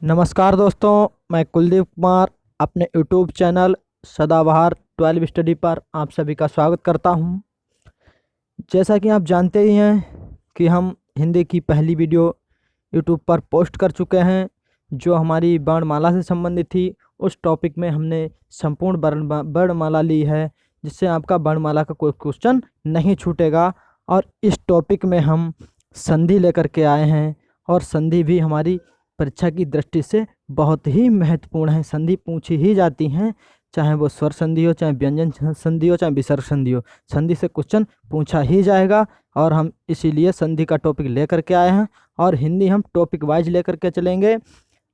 नमस्कार दोस्तों, मैं कुलदीप कुमार अपने यूट्यूब चैनल सदाबहार 12 स्टडी पर आप सभी का स्वागत करता हूं। जैसा कि आप जानते ही हैं कि हम हिंदी की पहली वीडियो यूट्यूब पर पोस्ट कर चुके हैं जो हमारी वर्णमाला से संबंधित थी। उस टॉपिक में हमने संपूर्ण वर्णमाला ली है, जिससे आपका वर्णमाला का कोई क्वेश्चन नहीं छूटेगा। और इस टॉपिक में हम संधि लेकर के आए हैं, और संधि भी हमारी परीक्षा की दृष्टि से बहुत ही महत्वपूर्ण है। संधि पूछी ही जाती हैं, चाहे वो स्वर संधि हो, चाहे व्यंजन संधि हो, चाहे विसर्ग संधि हो। संधि से क्वेश्चन पूछा ही जाएगा, और हम इसीलिए संधि का टॉपिक लेकर के आए हैं। और हिंदी हम टॉपिक वाइज लेकर के चलेंगे।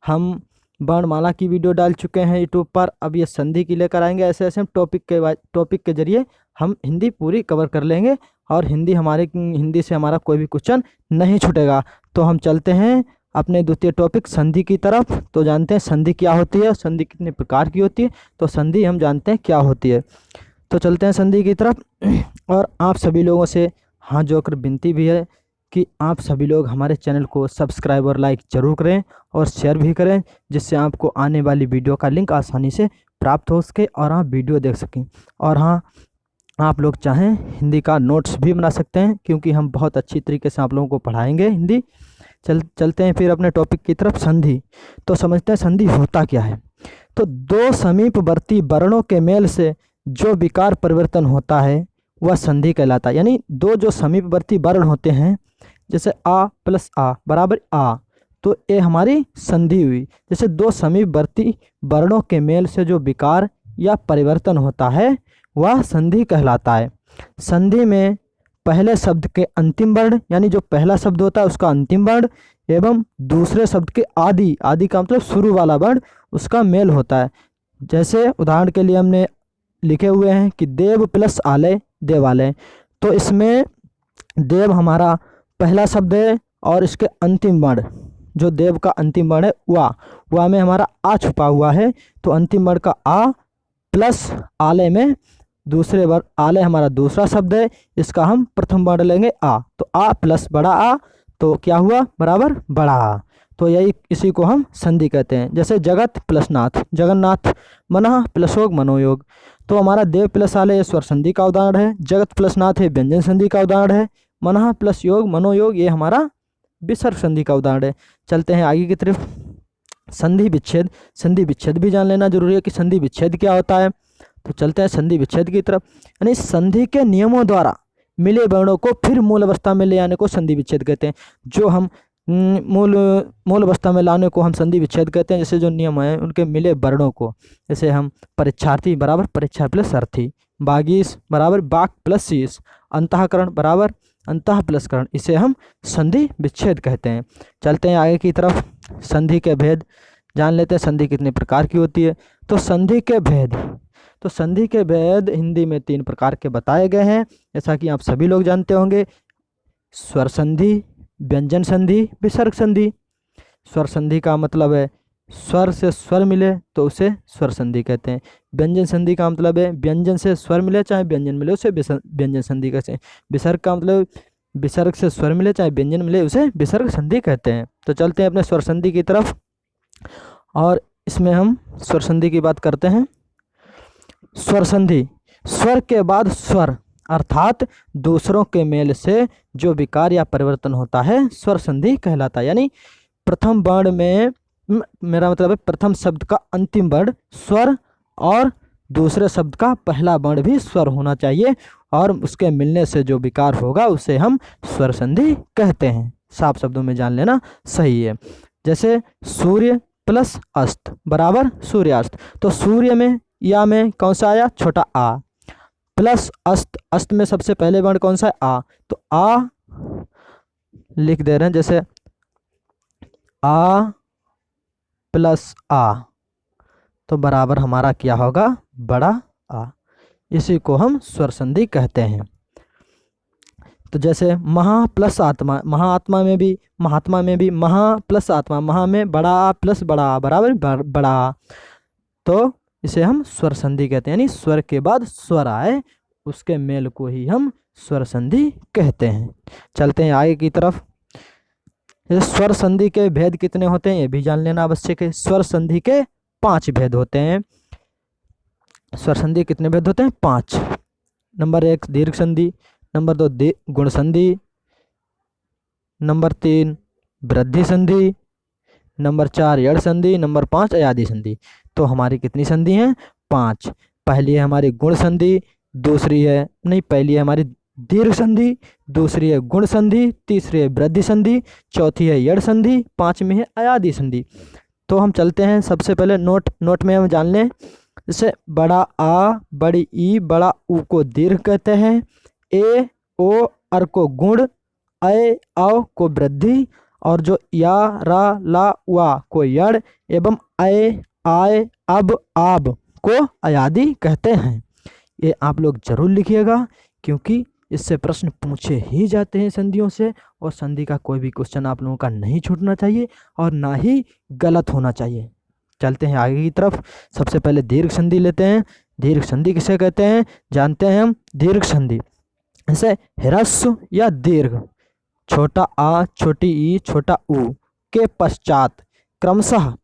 हम वर्णमाला की वीडियो डाल चुके हैं यूट्यूब पर, अब ये संधि की लेकर आएंगे। ऐसे ऐसे हम टॉपिक के जरिए हम हिंदी पूरी कवर कर लेंगे, और हिंदी से हमारा कोई भी क्वेश्चन नहीं छूटेगा। तो हम चलते हैं अपने द्वितीय टॉपिक संधि की तरफ। तो जानते हैं संधि क्या होती है, संधि कितने प्रकार की होती है। तो संधि हम जानते हैं क्या होती है। तो चलते हैं संधि की तरफ। और आप सभी लोगों से हाथ जोड़कर विनती भी है कि आप सभी लोग हमारे चैनल को सब्सक्राइब और लाइक जरूर करें, और शेयर भी करें, जिससे आपको आने वाली वीडियो का लिंक आसानी से प्राप्त हो सके और आप वीडियो देख सकें। और हाँ, आप लोग चाहें हिंदी का नोट्स भी बना सकते हैं, क्योंकि हम बहुत अच्छी तरीके से आप लोगों को पढ़ाएंगे हिंदी। चलते हैं फिर अपने टॉपिक की तरफ, संधि। तो समझते हैं संधि होता क्या है। तो दो समीपवर्ती वर्णों के मेल से जो विकार परिवर्तन होता है वह संधि कहलाता है। यानी दो जो समीपवर्ती वर्ण होते हैं, जैसे आ प्लस आ बराबर आ, तो ये हमारी संधि हुई। जैसे दो समीपवर्ती वर्णों के मेल से जो विकार या परिवर्तन होता है वह संधि कहलाता है। संधि में पहले शब्द के अंतिम वर्ण, यानी जो पहला शब्द होता है उसका अंतिम वर्ण, एवं दूसरे शब्द के आदि का मतलब शुरू वाला वर्ण, उसका मेल होता है। जैसे उदाहरण के लिए हमने लिखे हुए हैं कि देव प्लस आलय देवालय। तो इसमें देव हमारा पहला शब्द है, और इसके अंतिम वर्ण जो देव का अंतिम वर्ण है वा में हमारा आ छुपा हुआ है। तो अंतिम वर्ण का आ प्लस आलय में दूसरे वर्ण, आलय हमारा दूसरा शब्द है, इसका हम प्रथम वर्ण लेंगे आ। तो आ प्लस बड़ा आ, तो क्या हुआ बराबर बड़ा आ। तो यही इसी को हम संधि कहते हैं। जैसे जगत प्लस नाथ जगन्नाथ, मनः प्लस योग मनोयोग। तो हमारा देव प्लस आलय ये स्वर संधि का उदाहरण है, जगत प्लस नाथ है व्यंजन संधि का उदाहरण है, मनः प्लस योग मनोयोग ये हमारा विसर्ग संधि का उदाहरण है। चलते हैं आगे की तरफ। संधि विच्छेद। संधि विच्छेद भी जान लेना जरूरी है कि संधि विच्छेद क्या होता है। तो चलते हैं संधि विच्छेद की तरफ। यानी संधि के नियमों द्वारा मिले वर्णों को फिर मूल अवस्था में ले आने को संधि विच्छेद कहते हैं। जो हम मूल अवस्था में लाने को हम संधि विच्छेद कहते हैं। जैसे जो नियम है उनके मिले वर्णों को, जैसे हम परीक्षार्थी बराबर परीक्षा प्लस अर्थी, बागीस बराबर बाक प्लस शीस, अंतःकरण बराबर अंतः प्लस करण, इसे हम संधि विच्छेद कहते हैं। चलते हैं आगे की तरफ। संधि के भेद जान लेते हैं। संधि कितने प्रकार की होती है। तो संधि के भेद, तो संधि के भेद हिंदी में 3 प्रकार के बताए गए हैं, जैसा कि आप सभी लोग जानते होंगे। स्वर संधि, व्यंजन संधि, विसर्ग संधि। स्वर संधि का मतलब है स्वर से स्वर मिले तो उसे स्वर संधि कहते हैं। व्यंजन संधि का मतलब है व्यंजन से स्वर मिले चाहे व्यंजन मिले उसे व्यंजन संधि कहते हैं। विसर्ग का मतलब विसर्ग से स्वर मिले चाहे व्यंजन मिले उसे विसर्ग संधि कहते हैं। तो चलते हैं अपने स्वर संधि की तरफ, और इसमें हम स्वर संधि की बात करते हैं। स्वर संधि, स्वर के बाद स्वर अर्थात दूसरों के मेल से जो विकार या परिवर्तन होता है स्वर संधि कहलाता है। यानी प्रथम वर्ण में, मेरा मतलब है प्रथम शब्द का अंतिम वर्ण स्वर, और दूसरे शब्द का पहला वर्ण भी स्वर होना चाहिए, और उसके मिलने से जो विकार होगा उसे हम स्वर संधि कहते हैं। साफ शब्दों में जान लेना सही है। जैसे सूर्य प्लस अस्त बराबर सूर्यास्त। तो सूर्य में या में कौन सा आया, छोटा आ, प्लस अस्त, अस्त में सबसे पहले वर्ण कौन सा है आ, तो आ लिख दे रहे हैं। जैसे आ प्लस आ, तो बराबर हमारा क्या होगा बड़ा आ, इसी को हम स्वर संधि कहते हैं। तो जैसे महा प्लस आत्मा, महात्मा में भी महात्मा में भी महा प्लस आत्मा, महा में बड़ा आ प्लस बड़ा आ बराबर बड़ा आ, तो इसे हम स्वर संधि कहते हैं। यानी स्वर के बाद स्वर आए उसके मेल को ही हम स्वर संधि कहते हैं। चलते हैं आगे की तरफ। जैसे स्वर संधि के भेद कितने होते हैं ये भी जान लेना आवश्यक है। स्वर संधि के 5 भेद होते हैं। स्वर संधि कितने भेद होते हैं? 5। नंबर 1 दीर्घ संधि, नंबर 2 गुण संधि, नंबर 3 वृद्धि संधि, नंबर 4 यड़ संधि, नंबर 5 अयादि संधि। तो हमारी कितनी संधि हैं? 5। पहली है हमारी गुण संधि, दूसरी है नहीं पहली है हमारी दीर्घ संधि, दूसरी है गुण संधि, तीसरी है वृद्धि संधि, चौथी है यड़ संधि, पांचवी है अयादि संधि। तो हम चलते हैं सबसे पहले नोट में हम जान लें। जैसे बड़ा आ, बड़ी ई, बड़ा ऊ को दीर्घ कहते हैं, ए ओ अर को गुण, अय औ को वृद्धि, और जो या रा ला वा को यड़, एवं अय आय अब आब को अयादि कहते हैं। ये आप लोग जरूर लिखिएगा, क्योंकि इससे प्रश्न पूछे ही जाते हैं संधियों से, और संधि का कोई भी क्वेश्चन आप लोगों का नहीं छूटना चाहिए और ना ही गलत होना चाहिए। चलते हैं आगे की तरफ। सबसे पहले दीर्घ संधि लेते हैं। दीर्घ संधि किसे कहते हैं जानते हैं हम। दीर्घ संधि जैसे ह्रस्व या दीर्घ, छोटा आ, छोटी ई, छोटा ऊ के पश्चात क्रमशः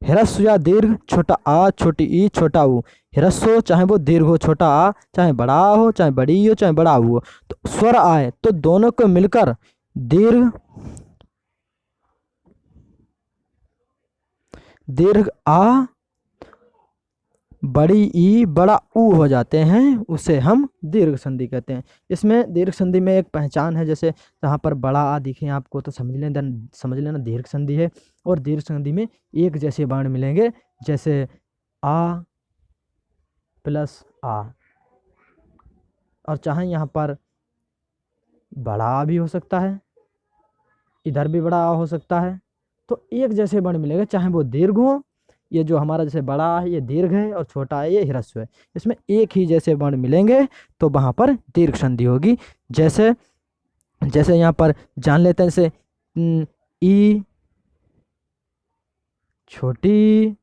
ह्रस्व या दीर्घ, छोटा आ, छोटी ई, छोटा ऊ। ह्रस्व हो चाहे वो दीर्घ हो, छोटा आ चाहे बड़ा आ हो, चाहे बड़ी ई हो, चाहे बड़ा ऊ हो, तो स्वर आए तो दोनों को मिलकर दीर्घ आ, बड़ी ई, बड़ा ऊ हो जाते हैं, उसे हम दीर्घ संधि कहते हैं। इसमें दीर्घ संधि में एक पहचान है, जैसे जहाँ पर बड़ा आ दिखे आपको तो समझ लेना दीर्घ संधि है। और दीर्घ संधि में एक जैसे वर्ण मिलेंगे, जैसे आ प्लस आ, और चाहे यहाँ पर बड़ा आ भी हो सकता है, इधर भी बड़ा आ हो सकता है, तो एक जैसे वर्ण मिलेंगे, चाहे वो दीर्घ हो। ये जो हमारा जैसे बड़ा है ये दीर्घ है और छोटा है ये ह्रस्व है, इसमें एक ही जैसे वर्ण मिलेंगे तो वहाँ पर दीर्घ संधि होगी। जैसे जैसे यहाँ पर जान लेते हैं, जैसे ई छोटी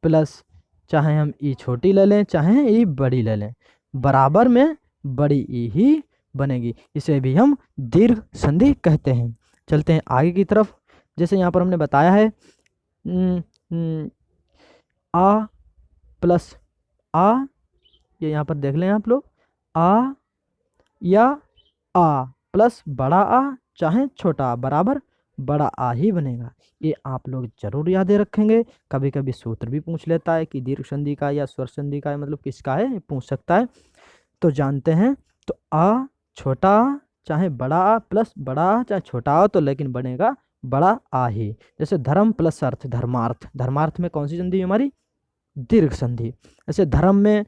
प्लस, चाहे हम ई छोटी ले लें चाहे ई बड़ी ले लें, बराबर में बड़ी ई ही बनेगी, इसे भी हम दीर्घ संधि कहते हैं। चलते हैं आगे की तरफ। जैसे यहाँ पर हमने बताया है आ प्लस आ, ये यहाँ पर देख लें आप लोग, आ या आ प्लस बड़ा आ चाहे छोटा आ बराबर बड़ा आ ही बनेगा। ये आप लोग जरूर याद रखेंगे। कभी कभी सूत्र भी पूछ लेता है कि दीर्घ संधि का या स्वर संधि का मतलब किसका है, पूछ सकता है, तो जानते हैं। तो आ छोटा आ चाहे बड़ा आ प्लस बड़ा आ चाहे छोटा आ, तो लेकिन बनेगा बड़ा आ ही। जैसे धर्म प्लस अर्थ धर्मार्थ, धर्मार्थ में कौन सी संधि हमारी? दीर्घ संधि। जैसे धर्म में,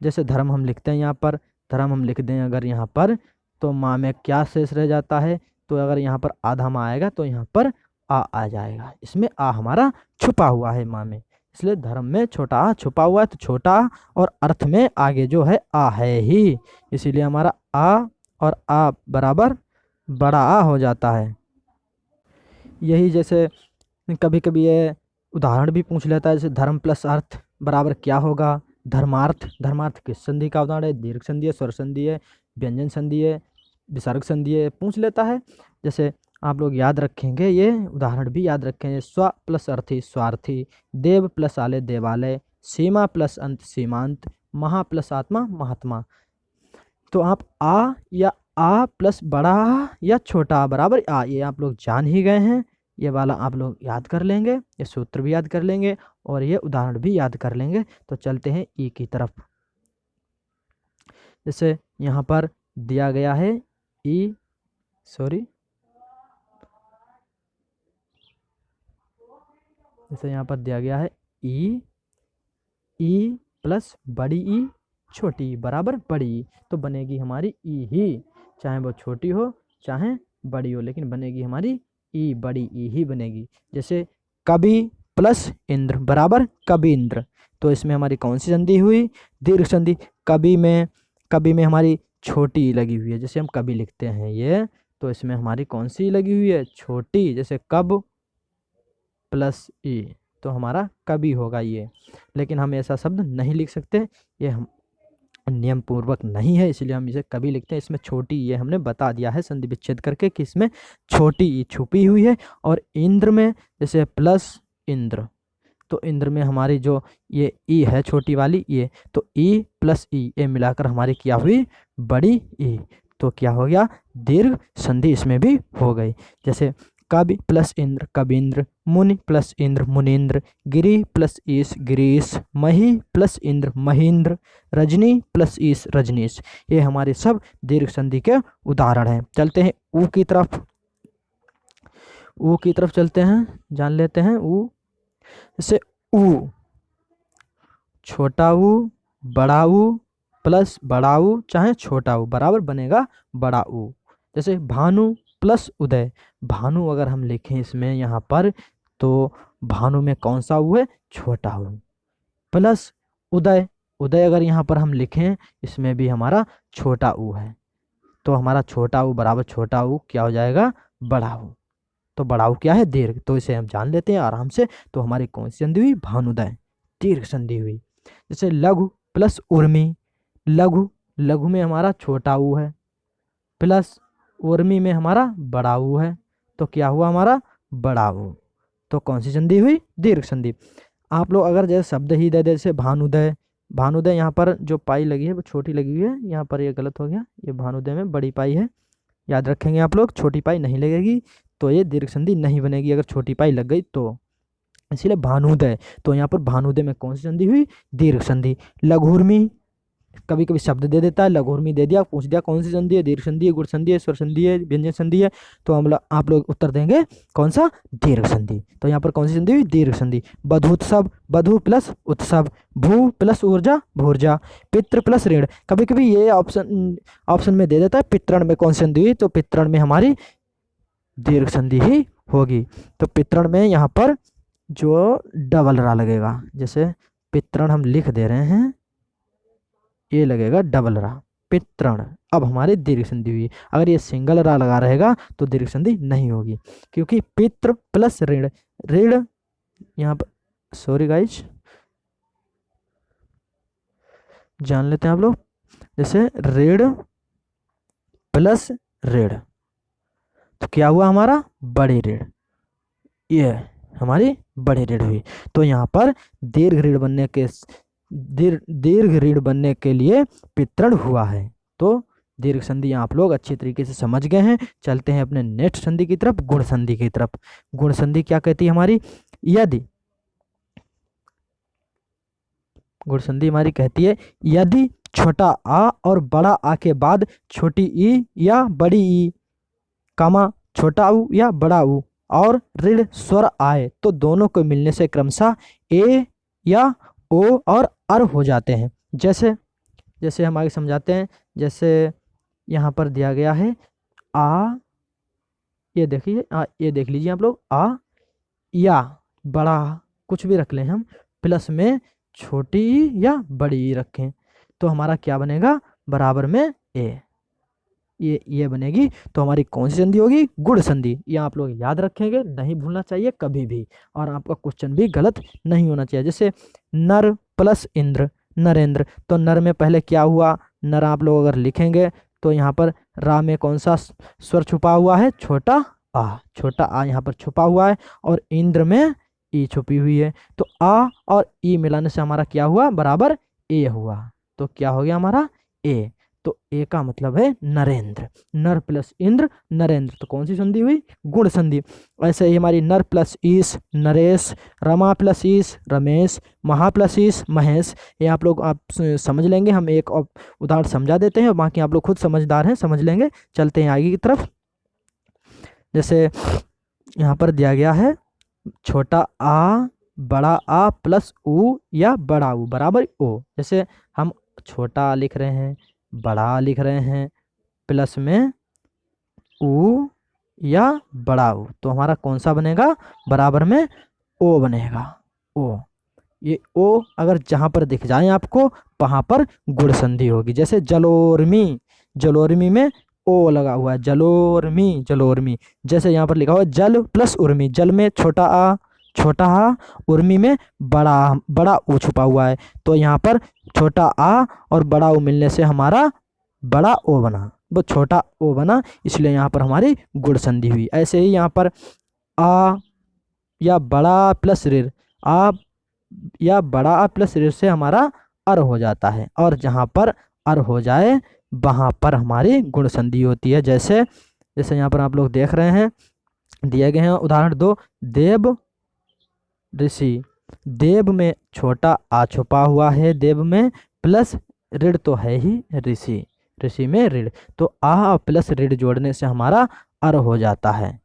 जैसे धर्म हम लिखते हैं यहाँ पर, धर्म हम लिख दें अगर यहाँ पर, तो माँ में क्या शेष रह जाता है, तो अगर यहाँ पर आधा माँ आएगा तो यहाँ पर आ जाएगा, इसमें आ हमारा छुपा हुआ है माँ में, इसलिए धर्म में छोटा आ छुपा हुआ है, तो छोटा और अर्थ में आगे जो है आ है ही, इसीलिए हमारा आ और आ बराबर बड़ा आ हो जाता है। यही जैसे कभी कभी ये उदाहरण भी पूछ लेता है, जैसे धर्म प्लस अर्थ बराबर क्या होगा? धर्मार्थ। धर्मार्थ किस संधि का उदाहरण है? दीर्घ संधि है, स्वर संधि है, व्यंजन संधि है, विसर्ग संधि है, पूछ लेता है। जैसे आप लोग याद रखेंगे, ये उदाहरण भी याद रखेंगे। स्व प्लस अर्थी स्वार्थी, देव प्लस आले देवालय, सीमा प्लस अंत सीमांत, महा प्लस आत्मा महात्मा। तो आप आ या आ प्लस बड़ा या छोटा बराबर आ, ये आप लोग जान ही गए हैं। ये वाला आप लोग याद कर लेंगे, ये सूत्र भी याद कर लेंगे और ये उदाहरण भी याद कर लेंगे। तो चलते हैं ई की तरफ। जैसे यहाँ पर दिया गया है ई, जैसे यहाँ पर दिया गया है ई प्लस बड़ी ई छोटी बराबर बड़ी ई, तो बनेगी हमारी ई ही, चाहे वो छोटी हो चाहे बड़ी हो, लेकिन बनेगी हमारी ई, बड़ी ई ही बनेगी। जैसे कवि प्लस इंद्र बराबर कवि इंद्र, तो इसमें हमारी कौन सी संधि हुई? दीर्घ संधि। कवि में हमारी छोटी ई लगी हुई है, जैसे हम कवि लिखते हैं ये, तो इसमें हमारी कौन सी लगी हुई है? छोटी। जैसे कब प्लस ई, तो हमारा कवि होगा ये, लेकिन हम ऐसा शब्द नहीं लिख सकते, ये हम नियम पूर्वक नहीं है, इसलिए हम इसे कभी लिखते हैं। इसमें छोटी ये हमने बता दिया है संधि विच्छेद करके कि इसमें छोटी ई छुपी हुई है। और इंद्र में जैसे प्लस इंद्र, तो इंद्र में हमारी जो ये ई है छोटी वाली ये, तो ई प्लस ई ये मिलाकर हमारी क्या हुई, बड़ी ई। तो क्या हो गया, दीर्घ संधि इसमें भी हो गई। जैसे कवि प्लस इंद्र कविंद्र, मुनि प्लस इंद्र मुनीन्द्र, गिरी प्लस ईश गिरीश, मही प्लस इंद्र महींद्र, रजनी प्लस ईश रजनीश। ये हमारे सब दीर्घ संधि के उदाहरण हैं। चलते हैं ऊ की तरफ। ऊ की तरफ चलते हैं, जान लेते हैं ऊ। जैसे ऊ, छोटा ऊ, बड़ा ऊ प्लस बड़ा ऊ चाहे छोटा ऊ बराबर बनेगा बड़ा ऊ। जैसे भानु प्लस उदय, भानु अगर हम लिखें इसमें यहाँ पर, तो भानु में कौन सा ऊ है, छोटा ऊ, प्लस उदय, उदय अगर यहाँ पर हम लिखें इसमें भी हमारा छोटा ऊ है, तो हमारा छोटा ऊ बराबर छोटा ऊ क्या हो जाएगा, बड़ा ऊ। तो बड़ा ऊ क्या है, दीर्घ। तो इसे हम जान लेते हैं आराम से। तो हमारी कौन सी संधि हुई, भानुदय, दीर्घ संधि हुई। जैसे लघु प्लस उर्मी, लघु, लघु में हमारा छोटा ऊ है प्लस उर्मी में हमारा बड़ा ऊ है, तो क्या हुआ हमारा, बड़ा ऊ। तो कौन सी संधि हुई, दीर्घ संधि। आप लोग अगर जैसे शब्द ही दे दे, जैसे भानुदय, भानुदय यहाँ पर जो पाई लगी है वो छोटी लगी हुई है, यहाँ पर ये गलत हो गया, ये भानुदय में बड़ी पाई है, याद रखेंगे आप लोग। छोटी पाई नहीं लगेगी तो ये दीर्घ संधि नहीं बनेगी, अगर छोटी पाई लग गई तो, इसलिए भानुदय। तो यहाँ पर भानुदय में कौन सी संधि हुई, दीर्घ संधि। लघुर्मी, कभी कभी शब्द दे देता है, लघुर्मी दे दिया, पूछ दिया कौन सी संधि है, दीर्घ संधि है, गुण संधि है, स्वर संधि है, व्यंजन संधि है, तो हम आप लोग उत्तर देंगे कौन सा, दीर्घ संधि। तो यहाँ पर कौन सी संधि हुई, दीर्घ संधि। बधुत्सव, बधु प्लस उत्सव, भू प्लस ऊर्जा भूर्जा, पितृ प्लस ऋण, कभी कभी ये ऑप्शन में दे देता है पितरण में कौन सी संधि हुई, तो पितरण में हमारी दीर्घ संधि ही होगी। तो पितरण में यहाँ पर जो डबल रा लगेगा, जैसे पितरण हम लिख दे रहे हैं, ये लगेगा डबल रा, पितरण। अब हमारी दीर्घ संधि हुई। अगर ये सिंगल रा लगा रहेगा तो दीर्घ संधि नहीं होगी, क्योंकि पितृ प्लस ऋण, ऋण यहाँ पर, सॉरी गाइज, जान लेते हैं आप लोग। जैसे ऋण प्लस ऋण, तो क्या हुआ हमारा, बड़े ऋण, ये हमारी बड़े ऋण हुई। तो यहाँ पर दीर्घ ऋण बनने के दीर्घ ऋण बनने के लिए पितरण हुआ है। तो दीर्घ संधि आप लोग अच्छी तरीके से समझ गए हैं। चलते हैं अपने नेक्स्ट संधि की तरफ, गुण संधि की तरफ। गुण संधि क्या कहती है हमारी, यदि, गुण संधि हमारी कहती है यदि छोटा आ और बड़ा आ के बाद छोटी ई या बड़ी ई, कामा छोटा ऊ या बड़ा ऊ और ऋण स्वर आए, तो दोनों को मिलने से क्रमशः ए या ओ और अर हो जाते हैं। जैसे जैसे हम आगे समझाते हैं। जैसे यहाँ पर दिया गया है आ, ये देखिए, ये देख लीजिए आप लोग, आ या बड़ा कुछ भी रख लें हम, प्लस में छोटी या बड़ी रखें, तो हमारा क्या बनेगा, बराबर में ए, ये बनेगी। तो हमारी कौन सी संधि होगी, गुण संधि। ये आप लोग याद रखेंगे, नहीं भूलना चाहिए कभी भी, और आपका क्वेश्चन भी गलत नहीं होना चाहिए। जैसे नर प्लस इंद्र नरेंद्र, तो नर में पहले क्या हुआ, नर आप लोग अगर लिखेंगे तो यहाँ पर रा में कौन सा स्वर छुपा हुआ है, छोटा आ, छोटा आ यहाँ पर छुपा हुआ है, और इंद्र में ई छुपी हुई है। तो आ और ई मिलाने से हमारा क्या हुआ, बराबर ए हुआ। तो क्या हो गया हमारा, ए। तो ए का मतलब है नरेंद्र, नर प्लस इंद्र नरेंद्र। तो कौन सी संधि हुई, गुण संधि। ऐसे ही हमारी नर प्लस ईश नरेश, रमा प्लस ईश रमेश, महा प्लस ईश महेश। ये आप लोग समझ लेंगे, हम एक उदाहरण समझा देते हैं, बाकी आप लोग खुद समझदार हैं, समझ लेंगे। चलते हैं आगे की तरफ। जैसे यहाँ पर दिया गया है छोटा आ बड़ा आ प्लस ऊ या बड़ा ऊ बराबर ओ। जैसे हम छोटा आ लिख रहे हैं, बड़ा लिख रहे हैं, प्लस में ऊ या बड़ा ऊ, तो हमारा कौन सा बनेगा, बराबर में ओ बनेगा, ओ। ये ओ अगर जहां पर दिख जाए आपको, वहां पर गुण संधि होगी। जैसे जलोर्मी, जलोर्मी में ओ लगा हुआ है, जलोर्मी जलोर्मी। जैसे यहाँ पर लिखा हुआ जल प्लस उर्मी, जल में छोटा आ छोटा आ उर्मी में बड़ा बड़ा ऊ छुपा हुआ है, तो यहाँ पर छोटा आ और बड़ा ऊ मिलने से हमारा बड़ा ओ बना, वो छोटा ओ बना, इसलिए यहाँ पर हमारी गुण संधि हुई। ऐसे ही यहाँ पर आ या बड़ा प्लस ऋण, आ या बड़ा आ प्लस ऋण से हमारा अर हो जाता है, और जहाँ पर अर हो जाए वहाँ पर हमारी गुण संधि होती है। जैसे जैसे यहाँ पर आप लोग देख रहे हैं, दिए गए हैं उदाहरण 2, देव ऋषि। देव में छोटा आ छुपा हुआ है, देव में प्लस ऋण तो है ही ऋषि, ऋषि में ऋण, तो आ प्लस ऋण जोड़ने से हमारा अर हो जाता है,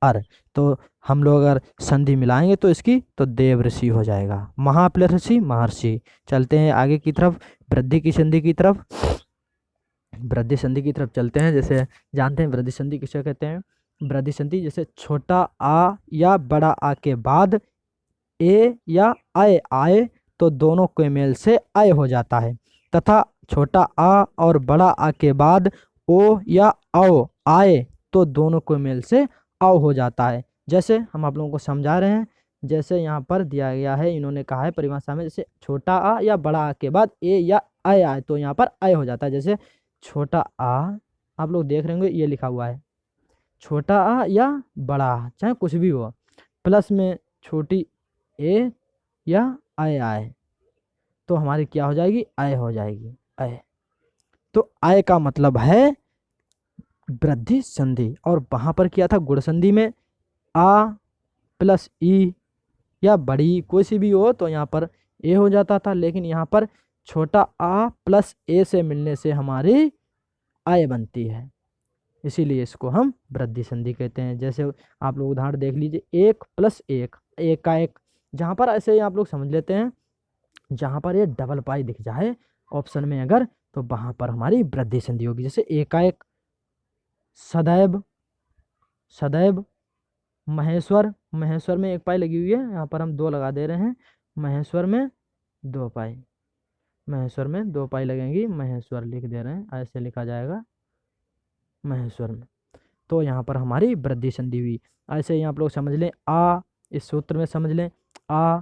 अर। तो हम लोग अगर संधि मिलाएंगे तो इसकी तो देव ऋषि हो जाएगा, महा प्लस ऋषि महर्षि। चलते हैं आगे की तरफ, वृद्धि की संधि की तरफ, वृद्धि संधि की तरफ चलते हैं। जैसे जानते हैं वृद्धि संधि किसे कहते हैं। वृद्धि संधि जैसे छोटा आ या बड़ा आ के बाद ए या आए आए तो दोनों के मेल से आय हो जाता है, तथा छोटा आ और बड़ा आ के बाद ओ या आओ आए तो दोनों के मेल से आओ हो जाता है। जैसे हम आप लोगों को समझा रहे हैं, जैसे यहाँ पर दिया गया है, इन्होंने कहा है परिभाषा में, जैसे छोटा आ या बड़ा आ के बाद ए या आए आए तो यहाँ पर आय हो जाता है। जैसे छोटा आ आप लोग देख रहे होंगे ये लिखा हुआ है, छोटा आ या बड़ा आ चाहे कुछ भी हो, प्लस में छोटी ए या आय आए तो हमारी क्या हो जाएगी, आय हो जाएगी, आय। तो आय का मतलब है वृद्धि संधि, और वहां पर क्या था गुण संधि में आ प्लस ई या बड़ी कोई सी भी हो तो यहाँ पर ए हो जाता था, लेकिन यहाँ पर छोटा आ प्लस ए से मिलने से हमारी आय बनती है, इसीलिए इसको हम वृद्धि संधि कहते हैं। जैसे आप लोग उदाहरण देख लीजिए, 1 प्लस 1, एक का एक, जहाँ पर ऐसे ही आप लोग समझ लेते हैं, जहाँ पर ये डबल पाई दिख जाए ऑप्शन में अगर, तो वहाँ पर हमारी वृद्धि संधि होगी। जैसे एक का एक, सदैव, सदैव, महेश्वर, महेश्वर में एक पाई लगी हुई है, यहाँ पर हम 2 लगा दे रहे हैं, महेश्वर में 2 पाई, महेश्वर में 2 पाई लगेंगी, महेश्वर लिख दे रहे हैं, ऐसे लिखा जाएगा महेश्वर में, तो यहाँ पर हमारी वृद्धि संधि हुई। ऐसे ही आप लोग समझ लें आ, इस सूत्र में समझ लें आ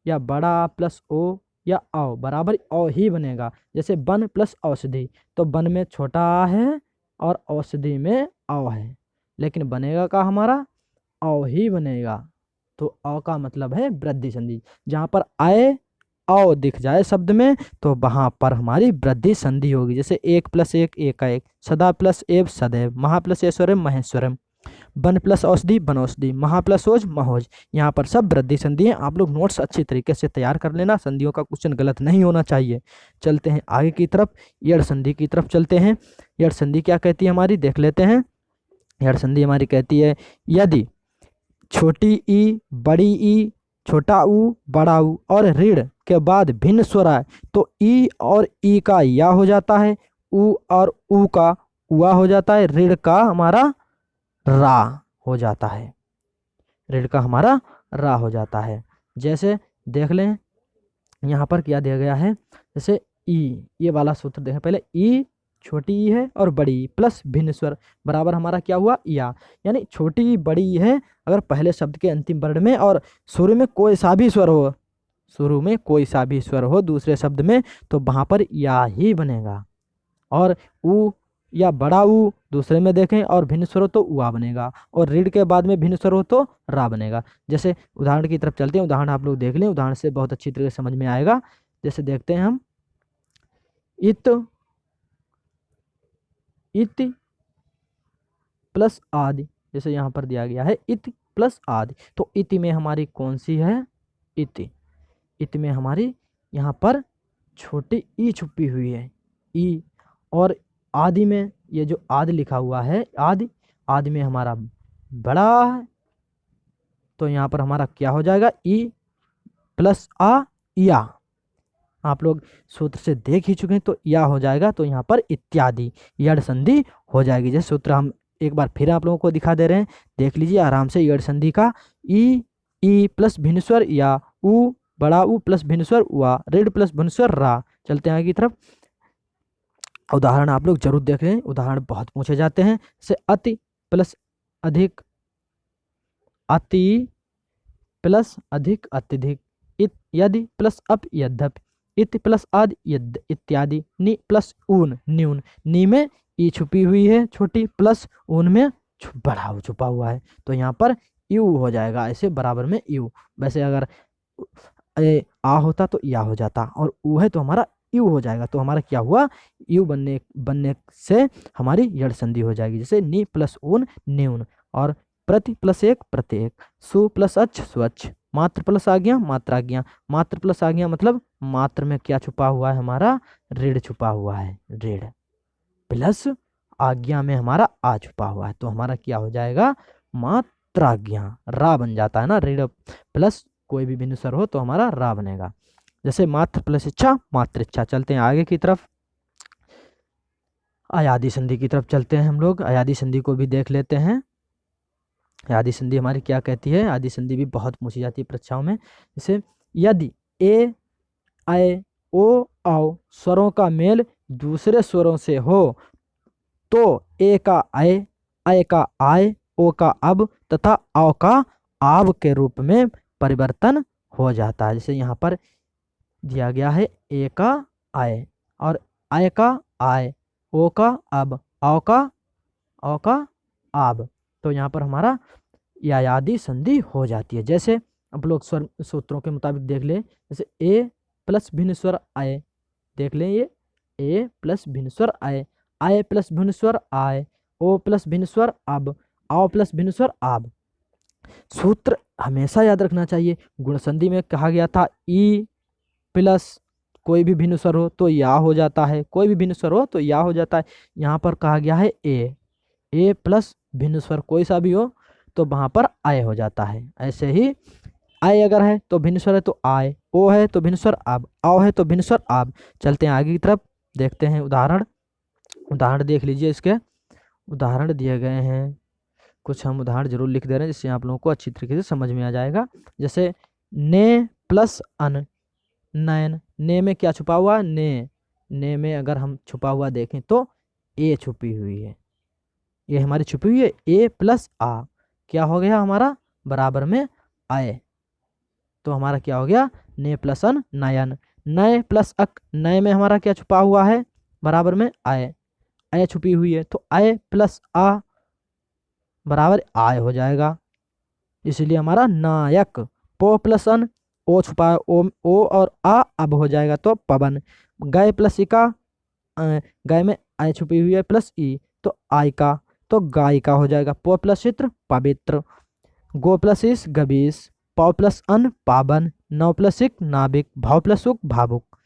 या बड़ा आ प्लस ओ या आओ बराबर औ ही बनेगा। जैसे वन प्लस औषधि, तो वन में छोटा आ है और औषधि में औ है, लेकिन बनेगा का हमारा औ ही बनेगा, तो औ का मतलब है वृद्धि संधि। जहाँ पर आए औ दिख जाए शब्द में तो वहां पर हमारी वृद्धि संधि होगी। जैसे 1 प्लस 1, एक का एक, सदा प्लस एव सदैव, महा प्लस ऐश्वर्य महेश्वरम, वन प्लस औषधि वनौषधि, महा प्लस ओज महोज, यहाँ पर सब वृद्धि संधि है। आप लोग नोट्स अच्छी तरीके से तैयार कर लेना, संधियों का क्वेश्चन गलत नहीं होना चाहिए। चलते हैं आगे की तरफ, यड़ संधि की तरफ चलते हैं। यड़ संधि क्या कहती है हमारी, देख लेते हैं। यड़ संधि हमारी कहती है, यदि छोटी ई बड़ी ई, छोटा ऊ बड़ा ऊ और ऋण के बाद भिन्न स्वर आए तो ई और ई का या हो जाता है, ऊ और ऊ का उआ हो जाता है, ऋण का हमारा रा हो जाता है, ऋण का हमारा रा हो जाता है। जैसे देख लें यहाँ पर क्या दिया गया है, जैसे ई, ये वाला सूत्र देखें पहले, ई छोटी ई है और बड़ी ई प्लस भिन्न स्वर बराबर हमारा क्या हुआ या, यानी छोटी ई बड़ी ई है अगर पहले शब्द के अंतिम वर्ण में और शुरू में कोई सा भी स्वर हो, शुरू में कोई सा भी स्वर हो दूसरे शब्द में, तो वहां पर या ही बनेगा। और ऊ या बड़ा ऊ दूसरे में देखें और भिन्न स्वर हो तो उआ बनेगा, और ऋण के बाद में भिन्न स्वर हो तो रा बनेगा। जैसे उदाहरण की तरफ चलते हैं, उदाहरण आप लोग देख लें, उदाहरण से बहुत अच्छी तरीके से समझ में आएगा। जैसे देखते हैं हम, इत, इति प्लस आदि, जैसे यहाँ पर दिया गया है इति प्लस आदि, तो इति में हमारी कौन सी है, इति, इति में हमारी यहाँ पर छोटी ई छुपी हुई है ई, और आदि में ये जो आदि लिखा हुआ है आदि, आदि में हमारा बड़ा है, तो यहाँ पर हमारा क्या हो जाएगा, ई प्लस आ या, आप लोग सूत्र से देख ही चुके हैं तो या हो जाएगा, तो यहाँ पर इत्यादि यड़ संधि हो जाएगी। जैसे सूत्र हम एक बार फिर आप लोगों को दिखा दे रहे हैं, देख लीजिए आराम से। यड़ संधि का ई प्लस भिन्न स्वर या, ऊ बड़ा ऊ प्लस भिन्न स्वर उआ, ऋण प्लस भिन्न स्वर रा। चलते हैं आगे की तरफ, उदाहरण आप लोग जरूर देख लें, उदाहरण बहुत पूछे जाते हैं। जैसे अति प्लस अधिक, अति प्लस अधिक अत्यधिक, इत यदि प्लस अप यद्यपि, इत प्लस आदि यद्य इत्यादि, नि प्लस ऊन न्यून, नी में ई छुपी हुई है छोटी, प्लस ऊन में बड़ा छुपा हुआ है, तो यहाँ पर यू हो जाएगा, ऐसे बराबर में यू। वैसे अगर आ होता तो या हो जाता, और ऊ है तो हमारा यू हो जाएगा, तो हमारा क्या हुआ, यू बनने से हमारी यड़ संधि हो जाएगी। जैसे नी प्लस ऊन न्यून, और प्रति प्लस एक प्रत्येक, सु प्लस अच्छ स्वच्छ, मात्र प्लस आज्ञा मात्राज्ञा, मात्र प्लस आज्ञा मतलब मात्र में क्या छुपा हुआ है, हमारा ऋण छुपा हुआ है, ऋण, प्लस आज्ञा में हमारा आ छुपा हुआ है, तो हमारा क्या हो जाएगा, मात्राज्ञा, रा बन जाता है ना, ऋण प्लस कोई भी बिंदु स्वर हो तो हमारा रा बनेगा। जैसे मात्र प्लस इच्छा मात्र इच्छा। चलते हैं आगे की तरफ, अयादी संधि की तरफ चलते हैं हम लोग, अयादी संधि को भी देख लेते हैं। अयादी संधि हमारी क्या कहती है, अयादी संधि भी बहुत पूछी जाती है परीक्षाओं में। जैसे यदि ए आय ओ औ स्वरों का मेल दूसरे स्वरों से हो तो ए का आय का आय, ओ का अब तथा औ का आब के रूप में परिवर्तन हो जाता है। जैसे यहाँ पर दिया गया है ए का आय और आय का आय, ओ का अब, औ का आब, तो यहाँ पर हमारा अयादी संधि हो जाती है। जैसे अब लोग स्वर सूत्रों के मुताबिक देख ले, जैसे ए प्लस भिन्न स्वर आय, देख लें ये ए प्लस भिन्न स्वर आय प्लस भिन्न स्वर आय, ओ प्लस भिन्न स्वर अब, आओ प्लस भिन्न स्वर आब। सूत्र हमेशा याद रखना चाहिए। गुण संधि में कहा गया था ई प्लस कोई भी भिन्न स्वर हो तो या हो जाता है, कोई भी भिन्न स्वर हो तो या हो जाता है। यहाँ पर कहा गया है ए प्लस भिन्न स्वर कोई सा भी हो तो वहाँ पर आय हो जाता है। ऐसे ही आय अगर है तो भिन्न स्वर है तो आय, ओ है तो भिन्न स्वर अब, आओ है तो भिन्न स्वर आब। चलते हैं आगे की तरफ, देखते हैं उदाहरण देख लीजिए। इसके उदाहरण दिए गए हैं, कुछ हम उदाहरण जरूर लिख दे रहे हैं जिससे आप लोगों को अच्छी तरीके से समझ में आ जाएगा। जैसे ने प्लस अन नयन, ने में क्या छुपा हुआ, ने में अगर हम छुपा हुआ देखें तो ए छुपी हुई है, ये हमारी छुपी हुई है। ए प्लस आ क्या हो गया हमारा, बराबर में आए, तो हमारा क्या हो गया, ने प्लस अन नयन। नए प्लस अक, नए में हमारा क्या छुपा हुआ है, बराबर में आय, आय छुपी हुई है, तो आय प्लस आ बराबर आय हो जाएगा, इसलिए हमारा नायक। पो प्लस अन, ओ छुपा है, ओ और आ अब हो जाएगा तो पवन। गय प्लस इका, गय में आय छुपी हुई है प्लस ई तो आय का, तो गाय का हो जाएगा। पो प्लस चित्र पवित्र, गो प्लस इस गबीस, पौ प्लस अन पावन, नौ प्लस इक नाबिक, भाव प्लस सुख भावुक।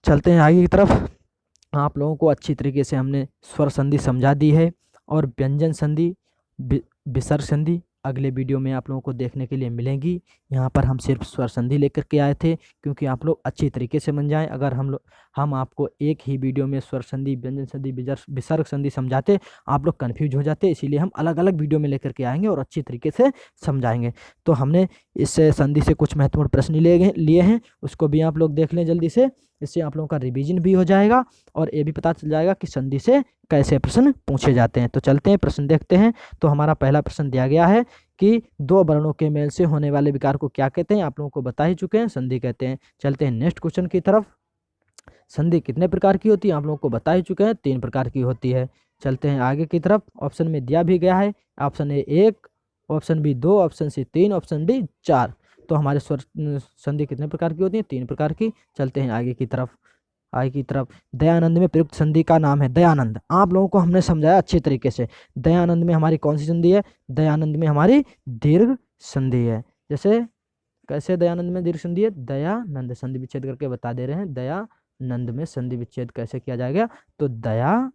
चलते हैं आगे की तरफ। आप लोगों को अच्छी तरीके से हमने स्वर संधि समझा दी है, और व्यंजन संधि, विसर्ग संधि अगले वीडियो में आप लोगों को देखने के लिए मिलेंगी। यहाँ पर हम सिर्फ स्वर संधि लेकर के आए थे क्योंकि आप लोग अच्छी तरीके से समझ जाएं। अगर हम आपको एक ही वीडियो में स्वर संधि, व्यंजन संधि, विसर्ग संधि समझाते, आप लोग कन्फ्यूज हो जाते, इसीलिए हम अलग अलग वीडियो में लेकर के आएंगे और अच्छी तरीके से समझाएंगे। तो हमने इस संधि से कुछ महत्वपूर्ण प्रश्न लिए हैं, उसको भी आप लोग देख लें जल्दी से, इससे आप लोगों का रिवीजन भी हो जाएगा और ये भी पता चल जाएगा कि संधि से कैसे प्रश्न पूछे जाते हैं। तो चलते हैं प्रश्न देखते हैं। तो हमारा पहला प्रश्न दिया गया है कि दो वर्णों के मेल से होने वाले विकार को क्या कहते हैं, आप लोगों को बता ही चुके हैं, संधि कहते हैं। चलते हैं नेक्स्ट क्वेश्चन की तरफ। संधि कितने प्रकार की होती है, आप लोगों को बता ही चुके हैं, 3 प्रकार की होती है। चलते हैं आगे की तरफ। ऑप्शन में दिया भी गया है, option A 1, option B 2, option C 3, option D 4। तो हमारे स्वर संधि कितने प्रकार की होती है, 3 प्रकार की। चलते हैं आगे की तरफ। दयानंद में प्रयुक्त संधि का नाम है दयानंद। आप लोगों को हमने समझाया अच्छे तरीके से। दयानंद में हमारी कौन सी संधि है, दयानंद में हमारी दीर्घ संधि है। जैसे कैसे दयानंद में दीर्घ संधि है, दयानंद संधि विच्छेद करके बता दे रहे हैं। दयानंद में संधि विच्छेद कैसे किया जाएगा, तो दया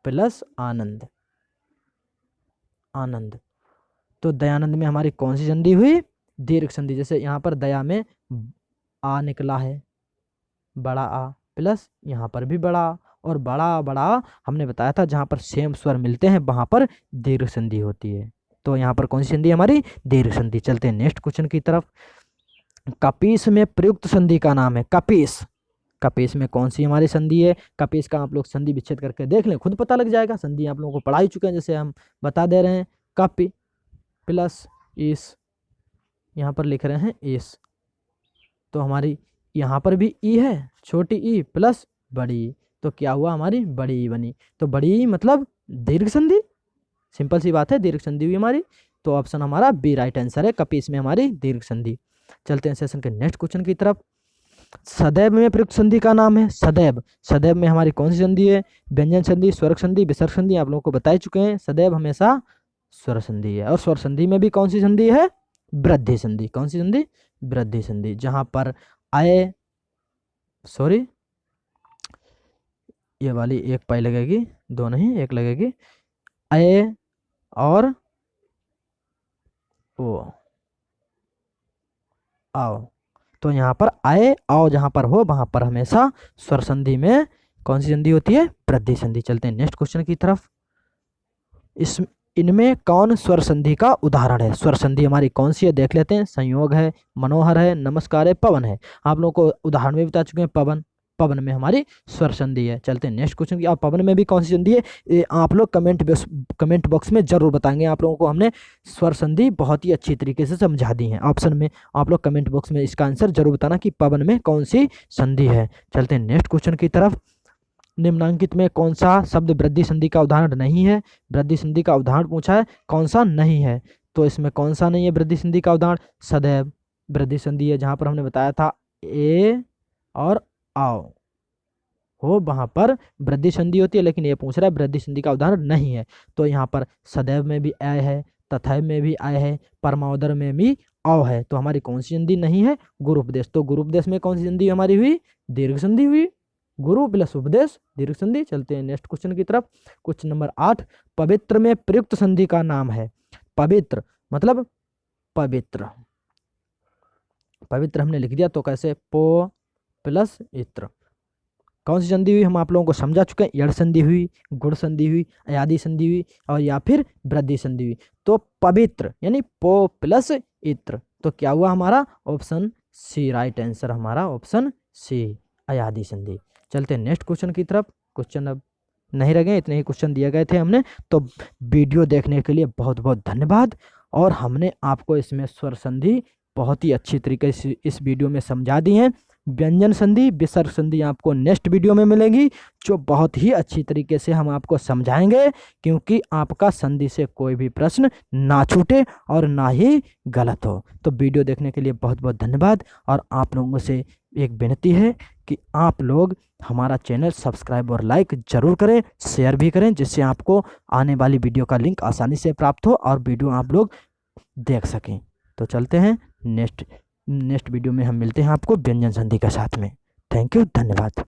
प्लस आनंद, आनंद। तो दयानंद में हमारी कौन सी संधि हुई, दीर्घ संधि। जैसे यहाँ पर दया में आ निकला है, बड़ा आ, प्लस यहाँ पर भी बड़ा आ, और बड़ा हमने बताया था जहाँ पर सेम स्वर मिलते हैं वहाँ पर दीर्घ संधि होती है। तो यहाँ पर कौन सी संधि हमारी, दीर्घ संधि। चलते हैं नेक्स्ट क्वेश्चन की तरफ। कपीस में प्रयुक्त संधि का नाम है कपीस में कौन सी हमारी संधि है, कपीस का आप लोग संधि विच्छेद करके देख लें, खुद पता लग जाएगा। संधि आप लोगों को पढ़ा ही चुके हैं, जैसे हम बता दे रहे हैं, कपि प्लस इस यहाँ पर लिख रहे हैं इस, तो हमारी यहाँ पर भी ई है, छोटी ई प्लस बड़ी ई, तो क्या हुआ, हमारी बड़ी ई बनी। तो बड़ी ई मतलब दीर्घ संधि, सिंपल सी बात है, दीर्घ संधि हुई हमारी। तो ऑप्शन हमारा बी राइट आंसर है, कपीस में हमारी दीर्घ संधि। चलते हैं सेशन के नेक्स्ट क्वेश्चन की तरफ। सदैव में प्रयुक्त संधि का नाम है सदैव। सदैव में हमारी कौन सी संधि है, व्यंजन संधि, स्वर संधि, विसर्ग संधि, आप लोगों को बता ही चुके हैं। सदैव हमेशा स्वर संधि है। और स्वर संधि में भी कौन सी संधि है, वृद्धि संधि। कौन सी संधि, वृद्धि संधि, जहां पर आए, सॉरी ये वाली एक पाई लगेगी, दो नहीं एक लगेगी, ए और ओ, आओ। तो यहाँ पर आए आओ जहां पर हो वहां पर हमेशा स्वर संधि में कौन सी संधि होती है, वृद्धि संधि। चलते हैं नेक्स्ट क्वेश्चन की तरफ। इस इनमें कौन स्वर संधि का उदाहरण है। स्वर संधि हमारी कौन सी है देख लेते हैं। संयोग है, मनोहर है, नमस्कार है, पवन है। आप लोगों को उदाहरण में बता चुके हैं पवन, पवन में हमारी स्वर संधि है। चलते हैं नेक्स्ट क्वेश्चन की। आप पवन में भी कौन सी संधि है ये आप लोग कमेंट बॉक्स में जरूर बताएंगे। आप लोगों को हमने स्वर संधि बहुत ही अच्छी तरीके से समझा दी है। ऑप्शन में आप लोग कमेंट बॉक्स में इसका आंसर जरूर बताना कि पवन में कौन सी संधि है। चलते हैं नेक्स्ट क्वेश्चन की तरफ। निम्नांकित में कौन सा शब्द वृद्धि संधि का उदाहरण नहीं है। वृद्धि संधि का उदाहरण पूछा है, कौन सा नहीं है। तो इसमें कौन सा नहीं है वृद्धि संधि का उदाहरण, सदैव वृद्धि संधि है, जहां पर हमने बताया था ए और आओ हो वहां पर वृद्धि संधि होती है, लेकिन ये पूछ रहा है वृद्धि संधि का उदाहरण नहीं है। तो यहाँ पर सदैव में भी आय है, तथैव में भी आय है, परमावदर में भी औ है। तो हमारी कौन सी संधि नहीं है, गुरु उपदेश। तो गुरु उपदेश में कौन सी संधि हमारी हुई, दीर्घ संधि हुई, गुरु प्लस उपदेश दीर्घ संधि। चलते हैं नेक्स्ट क्वेश्चन की तरफ। क्वेश्चन नंबर 8, पवित्र में प्रयुक्त संधि का नाम है। पवित्र मतलब पवित्र, पवित्र हमने लिख दिया, तो कैसे, पो प्लस इत्र। कौन सी संधि हुई हम आप लोगों को समझा चुके हैं, यड़ संधि हुई, गुण संधि हुई, अयादि संधि हुई और या फिर वृद्धि संधि हुई। तो पवित्र यानी पो प्लस इत्र, तो क्या हुआ हमारा ऑप्शन सी राइट आंसर, हमारा ऑप्शन सी अयादि संधि। चलते हैं नेक्स्ट क्वेश्चन की तरफ। क्वेश्चन अब नहीं रह गए, इतने ही क्वेश्चन दिए गए थे हमने। तो वीडियो देखने के लिए बहुत बहुत धन्यवाद। और हमने आपको इसमें स्वर संधि बहुत ही अच्छी तरीके से इस वीडियो में समझा दी है। व्यंजन संधि, विसर्ग संधि आपको नेक्स्ट वीडियो में मिलेगी, जो बहुत ही अच्छी तरीके से हम आपको समझाएंगे, क्योंकि आपका संधि से कोई भी प्रश्न ना छूटे और ना ही गलत हो। तो वीडियो देखने के लिए बहुत बहुत धन्यवाद। और आप लोगों से एक विनती है कि आप लोग हमारा चैनल सब्सक्राइब और लाइक जरूर करें, शेयर भी करें, जिससे आपको आने वाली वीडियो का लिंक आसानी से प्राप्त हो और वीडियो आप लोग देख सकें। तो चलते हैं नेक्स्ट वीडियो में हम मिलते हैं आपको व्यंजन संधि के साथ में। थैंक यू, धन्यवाद।